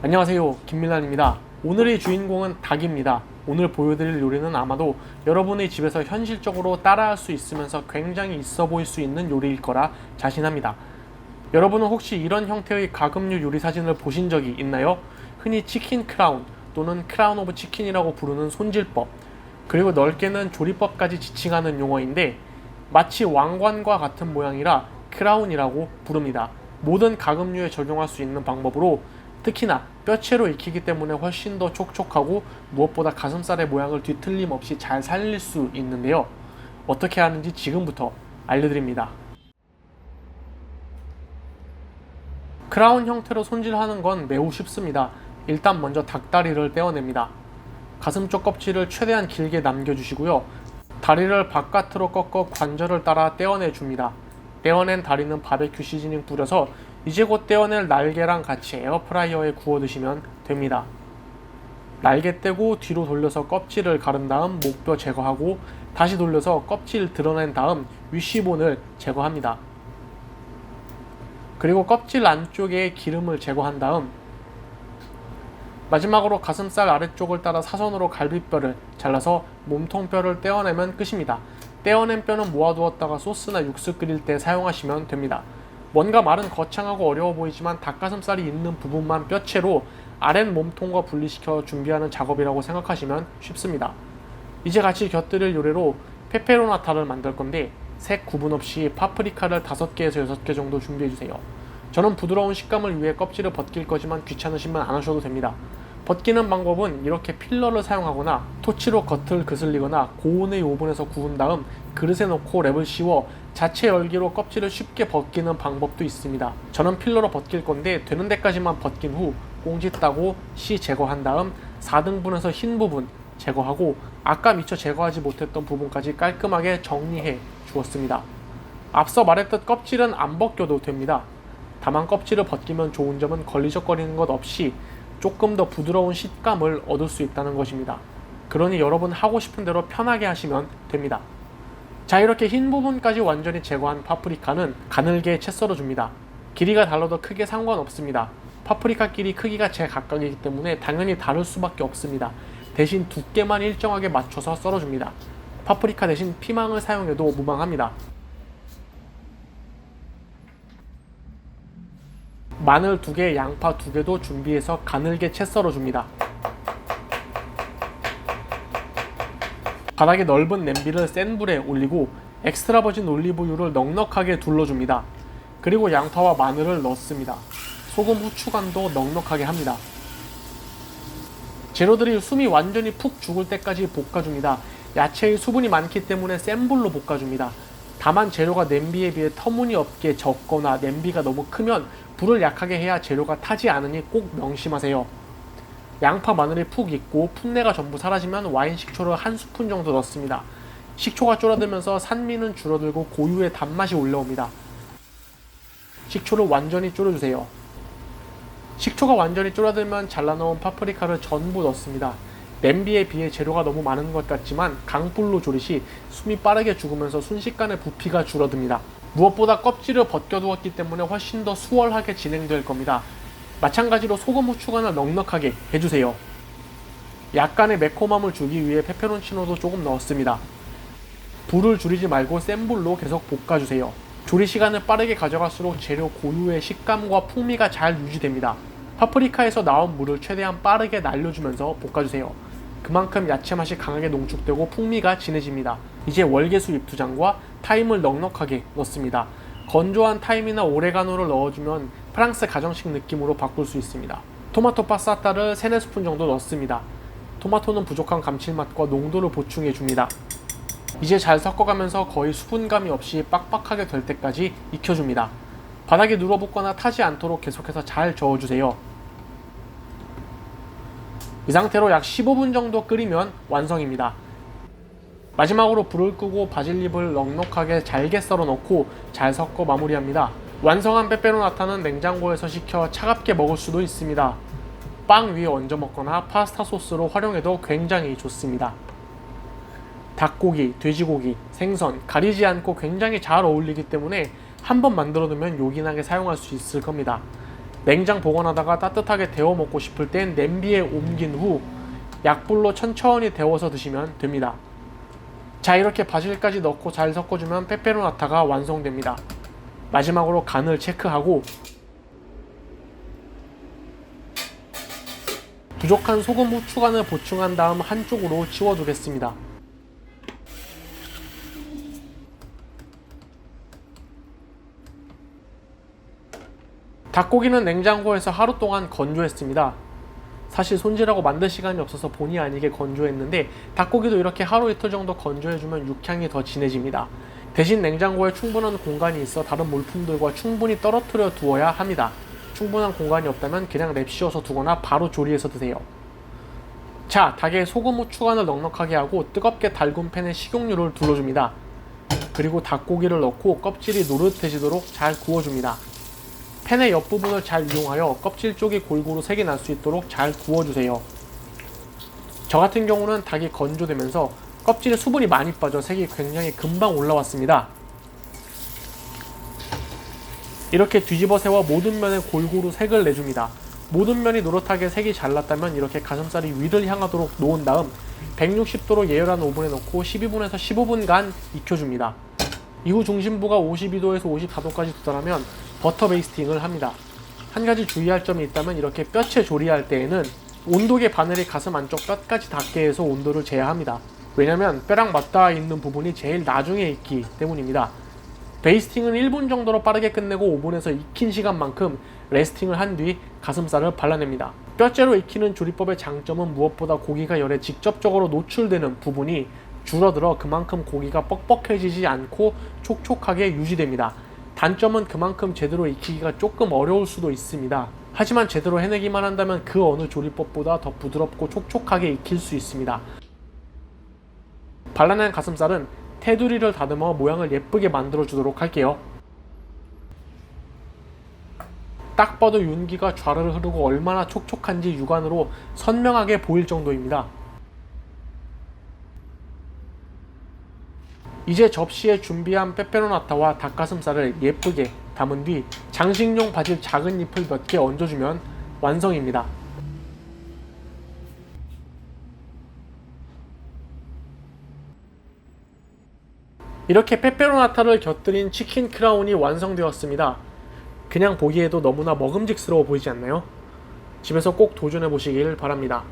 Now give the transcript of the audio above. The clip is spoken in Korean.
안녕하세요, 김밀란입니다. 오늘의 주인공은 닭입니다. 오늘 보여드릴 요리는 아마도 여러분의 집에서 현실적으로 따라할 수 있으면서 굉장히 있어 보일 수 있는 요리일 거라 자신합니다. 여러분은 혹시 이런 형태의 가금류 요리 사진을 보신 적이 있나요? 흔히 치킨 크라운 또는 크라운 오브 치킨이라고 부르는 손질법, 그리고 넓게는 조리법까지 지칭하는 용어인데 마치 왕관과 같은 모양이라 크라운이라고 부릅니다. 모든 가금류에 적용할 수 있는 방법으로 특히나 뼈채로 익히기 때문에 훨씬 더 촉촉하고 무엇보다 가슴살의 모양을 뒤틀림없이 잘 살릴 수 있는데요. 어떻게 하는지 지금부터 알려드립니다. 크라운 형태로 손질하는 건 매우 쉽습니다. 일단 먼저 닭다리를 떼어냅니다. 가슴 쪽 껍질을 최대한 길게 남겨주시고요. 다리를 바깥으로 꺾어 관절을 따라 떼어내줍니다. 떼어낸 다리는 바베큐 시즈닝 뿌려서 이제 곧 떼어낼 날개랑 같이 에어프라이어에 구워 드시면 됩니다. 날개 떼고 뒤로 돌려서 껍질을 가른 다음 목뼈 제거하고 다시 돌려서 껍질 드러낸 다음 위시본을 제거합니다. 그리고 껍질 안쪽에 기름을 제거한 다음 마지막으로 가슴살 아래쪽을 따라 사선으로 갈비뼈를 잘라서 몸통뼈를 떼어내면 끝입니다. 떼어낸 뼈는 모아두었다가 소스나 육수 끓일 때 사용하시면 됩니다. 뭔가 말은 거창하고 어려워 보이지만 닭가슴살이 있는 부분만 뼈채로 아랫 몸통과 분리시켜 준비하는 작업이라고 생각하시면 쉽습니다. 이제 같이 곁들일 요리로 페페로나타를 만들 건데 색 구분 없이 파프리카를 5개에서 6개 정도 준비해주세요. 저는 부드러운 식감을 위해 껍질을 벗길 거지만 귀찮으시면 안 하셔도 됩니다. 벗기는 방법은 이렇게 필러를 사용하거나 토치로 겉을 그슬리거나 고온의 오븐에서 구운 다음 그릇에 넣고 랩을 씌워 자체 열기로 껍질을 쉽게 벗기는 방법도 있습니다. 저는 필러로 벗길 건데 되는 데까지만 벗긴 후 꽁지 따고 씨 제거한 다음 4등분해서 흰 부분 제거하고 아까 미처 제거하지 못했던 부분까지 깔끔하게 정리해 주었습니다. 앞서 말했듯 껍질은 안 벗겨도 됩니다. 다만 껍질을 벗기면 좋은 점은 걸리적거리는 것 없이 조금 더 부드러운 식감을 얻을 수 있다는 것입니다. 그러니 여러분 하고 싶은 대로 편하게 하시면 됩니다. 자, 이렇게 흰 부분까지 완전히 제거한 파프리카는 가늘게 채 썰어줍니다. 길이가 달라도 크게 상관없습니다. 파프리카 끼리 크기가 제각각이기 때문에 당연히 다를 수밖에 없습니다. 대신 두께만 일정하게 맞춰서 썰어줍니다. 파프리카 대신 피망을 사용해도 무방합니다. 마늘 2개, 양파 2개도 준비해서 가늘게 채 썰어줍니다. 바닥에 넓은 냄비를 센 불에 올리고 엑스트라 버진 올리브유를 넉넉하게 둘러줍니다. 그리고 양파와 마늘을 넣습니다. 소금, 후추간도 넉넉하게 합니다. 재료들이 숨이 완전히 푹 죽을 때까지 볶아줍니다. 야채의 수분이 많기 때문에 센 불로 볶아줍니다. 다만 재료가 냄비에 비해 터무니없게 적거나 냄비가 너무 크면 불을 약하게 해야 재료가 타지 않으니 꼭 명심하세요. 양파, 마늘이 푹 익고 풋내가 전부 사라지면 와인 식초를 1스푼 정도 넣습니다. 식초가 줄어들면서 산미는 줄어들고 고유의 단맛이 올라옵니다. 식초를 완전히 졸여주세요. 식초가 완전히 줄어들면 잘라놓은 파프리카를 전부 넣습니다. 냄비에 비해 재료가 너무 많은 것 같지만 강불로 조리시 숨이 빠르게 죽으면서 순식간에 부피가 줄어듭니다. 무엇보다 껍질을 벗겨두었기 때문에 훨씬 더 수월하게 진행될 겁니다. 마찬가지로 소금, 후추간을 넉넉하게 해주세요. 약간의 매콤함을 주기 위해 페페론치노도 조금 넣었습니다. 불을 줄이지 말고 센 불로 계속 볶아주세요. 조리 시간을 빠르게 가져갈수록 재료 고유의 식감과 풍미가 잘 유지됩니다. 파프리카에서 나온 물을 최대한 빠르게 날려주면서 볶아주세요. 그만큼 야채 맛이 강하게 농축되고 풍미가 진해집니다. 이제 월계수 잎2장과 타임을 넉넉하게 넣습니다. 건조한 타임이나 오레가노를 넣어주면 프랑스 가정식 느낌으로 바꿀 수 있습니다. 토마토 파사타를 3, 4스푼 정도 넣습니다. 토마토는 부족한 감칠맛과 농도를 보충해 줍니다. 이제 잘 섞어가면서 거의 수분감이 없이 빡빡하게 될 때까지 익혀줍니다. 바닥에 눌어붙거나 타지 않도록 계속해서 잘 저어주세요. 이 상태로 약 15분 정도 끓이면 완성입니다. 마지막으로 불을 끄고 바질잎을 넉넉하게 잘게 썰어 넣고 잘 섞어 마무리합니다. 완성한 페페로나타는 냉장고에서 식혀 차갑게 먹을 수도 있습니다. 빵 위에 얹어 먹거나 파스타 소스로 활용해도 굉장히 좋습니다. 닭고기, 돼지고기, 생선 가리지 않고 굉장히 잘 어울리기 때문에 한번 만들어 두면 요긴하게 사용할 수 있을 겁니다. 냉장 보관하다가 따뜻하게 데워 먹고 싶을 땐 냄비에 옮긴 후 약불로 천천히 데워서 드시면 됩니다. 자, 이렇게 바질까지 넣고 잘 섞어주면 페페로나타가 완성됩니다. 마지막으로 간을 체크하고 부족한 소금, 후추간을 보충한 다음 한쪽으로 치워두겠습니다. 닭고기는 냉장고에서 하루 동안 건조했습니다. 사실 손질하고 만들 시간이 없어서 본의 아니게 건조했는데 닭고기도 이렇게 하루 이틀 정도 건조해주면 육향이 더 진해집니다. 대신 냉장고에 충분한 공간이 있어 다른 물품들과 충분히 떨어뜨려 두어야 합니다. 충분한 공간이 없다면 그냥 랩 씌워서 두거나 바로 조리해서 드세요. 자, 닭에 소금, 후추간을 넉넉하게 하고 뜨겁게 달군 팬에 식용유를 둘러줍니다. 그리고 닭고기를 넣고 껍질이 노릇해지도록 잘 구워줍니다. 팬의 옆부분을 잘 이용하여 껍질 쪽이 골고루 색이 날 수 있도록 잘 구워주세요. 저 같은 경우는 닭이 건조되면서 껍질에 수분이 많이 빠져 색이 굉장히 금방 올라왔습니다. 이렇게 뒤집어 세워 모든 면에 골고루 색을 내줍니다. 모든 면이 노릇하게 색이 잘 났다면 이렇게 가슴살이 위를 향하도록 놓은 다음 160도로 예열한 오븐에 넣고 12분에서 15분간 익혀줍니다. 이후 중심부가 52도에서 54도까지 도달하면 버터 베이스팅을 합니다. 한 가지 주의할 점이 있다면 이렇게 뼈채 조리할 때에는 온도계 바늘이 가슴 안쪽 뼈까지 닿게 해서 온도를 제어합니다. 왜냐면 뼈랑 맞닿아 있는 부분이 제일 나중에 익기 때문입니다. 베이스팅은 1분 정도로 빠르게 끝내고 오븐에서 익힌 시간만큼 레스팅을 한 뒤 가슴살을 발라냅니다. 뼈째로 익히는 조리법의 장점은 무엇보다 고기가 열에 직접적으로 노출되는 부분이 줄어들어 그만큼 고기가 뻑뻑해지지 않고 촉촉하게 유지됩니다. 단점은 그만큼 제대로 익히기가 조금 어려울 수도 있습니다. 하지만 제대로 해내기만 한다면 그 어느 조리법보다 더 부드럽고 촉촉하게 익힐 수 있습니다. 발라낸 가슴살은 테두리를 다듬어 모양을 예쁘게 만들어 주도록 할게요. 딱 봐도 윤기가 좌르르 흐르고 얼마나 촉촉한지 육안으로 선명하게 보일 정도입니다. 이제 접시에 준비한 페페로나타와 닭가슴살을 예쁘게 담은 뒤 장식용 바질 작은 잎을 몇 개 얹어주면 완성입니다. 이렇게 페페로나타를 곁들인 치킨 크라운이 완성되었습니다. 그냥 보기에도 너무나 먹음직스러워 보이지 않나요? 집에서 꼭 도전해 보시길 바랍니다.